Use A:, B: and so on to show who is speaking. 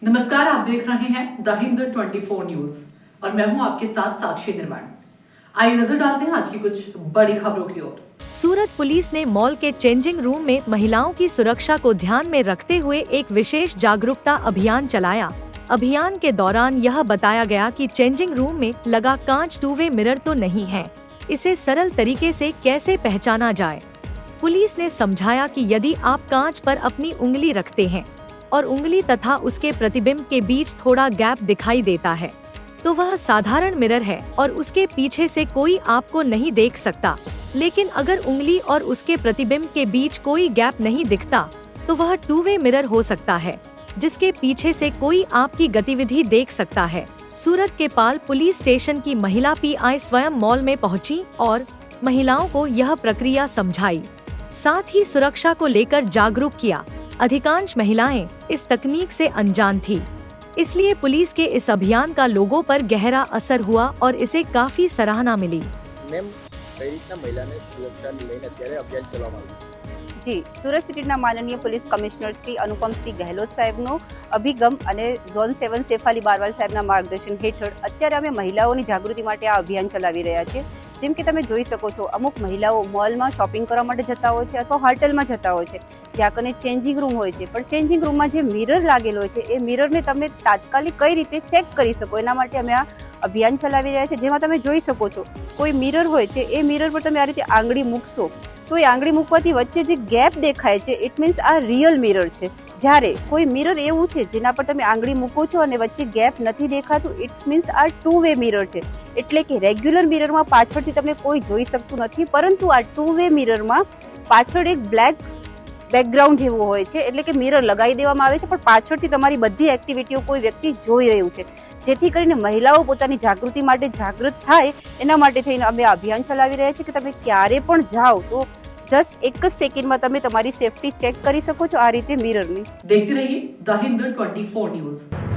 A: नमस्कार, आप देख रहे हैं द हिंद 24 न्यूज और मैं हूं आपके साथ साक्षी निर्माण। आइए नजर डालते हैं आज की कुछ बड़ी खबरों की ओर।
B: सूरत पुलिस ने मॉल के चेंजिंग रूम में महिलाओं की सुरक्षा को ध्यान में रखते हुए एक विशेष जागरूकता अभियान चलाया। अभियान के दौरान यह बताया गया कि चेंजिंग रूम में लगा कांच टू वे मिरर तो नहीं है, इसे सरल तरीके से कैसे पहचाना जाए। पुलिस ने समझाया कि यदि आप कांच पर अपनी उंगली रखते हैं और उंगली तथा उसके प्रतिबिंब के बीच थोड़ा गैप दिखाई देता है, तो वह साधारण मिरर है और उसके पीछे से कोई आपको नहीं देख सकता। लेकिन अगर उंगली और उसके प्रतिबिंब के बीच कोई गैप नहीं दिखता, तो वह टू वे मिरर हो सकता है, जिसके पीछे से कोई आपकी गतिविधि देख सकता है। सूरत के पाल पुलिस स्टेशन की महिला पीआई स्वयं मॉल में पहुंची और महिलाओं को यह प्रक्रिया समझाई, साथ ही सुरक्षा को लेकर जागरूक किया। अधिकांश महिलाएं इस तकनीक से अनजान थी, इसलिए पुलिस के इस अभियान का लोगों पर गहरा असर हुआ और इसे काफी सराहना मिली।
C: मैम, कई रीतना महिलाने सुरक्षा लईने અત્યારે અભિયાન ચલાવવામાં આવ્યું?
D: जी, सूरत सिटीना माननीय पुलिस कमिश्नर श्री अनुपम श्री गहलोत साहेबनो अभिगम અને ઝોન 7 સેફાલી બારવાલ સાહેબના માર્ગદર્શન હેઠળ અત્યારે અમે મહિલાઓની જાગૃતિ માટે આ અભિયાન ચલાવી રહ્યા છીએ। જેમ કે તમે જોઈ શકો છો, અમુક મહિલાઓ મોલમાં શોપિંગ કરવા માટે જતા હોય છે અથવા હોટલમાં જતા હોય છે, જ્યાં કને ચેન્જિંગ રૂમ હોય છે, પણ ચેન્જિંગ રૂમમાં જે મિરર લાગેલો હોય છે એ મિરરને તમે તાત્કાલિક કઈ રીતે ચેક કરી શકો એના માટે અમે આ અભિયાન ચલાવી રહ્યા છીએ। જેમાં તમે જોઈ શકો છો, કોઈ મિરર હોય છે એ મિરર પર તમે આ રીતે આંગળી મૂકશો તો એ આંગળી મૂકવાથી વચ્ચે જે ગેપ દેખાય છે ઇટ મીન્સ આ રિયલ મિરર છે। જ્યારે કોઈ મિરર એવું છે જેના પર તમે આંગળી મૂકો છો અને વચ્ચે ગેપ નથી દેખાતું, ઇટ મીન્સ આ ટુ વે મિરર છે। એટલે કે રેગ્યુલર મિરરમાં પાછળથી તમને કોઈ જોઈ શકતું નથી, પરંતુ આ ટુ વે મિરરમાં પાછળ એક બ્લેક બેકગ્રાઉન્ડ જેવું હોય છે, એટલે કે મિરર લગાવી દેવામાં આવે છે પણ પાછળથી તમારી બધી એક્ટિવિટીઓ કોઈ વ્યક્તિ જોઈ રહ્યું છે। જેથી કરીને મહિલાઓ પોતાની જાગૃતિ માટે જાગૃત થાય એના માટે થઈને અમે આ અભિયાન ચલાવી રહ્યા છીએ કે તમે ક્યારે પણ જાઓ તો જસ્ટ એક જ સેકન્ડમાં તમે તમારી સેફટી ચેક કરી શકો છો આ રીતે મિરરની।
A: देखते रहिए द हिंद 24 न्यूज।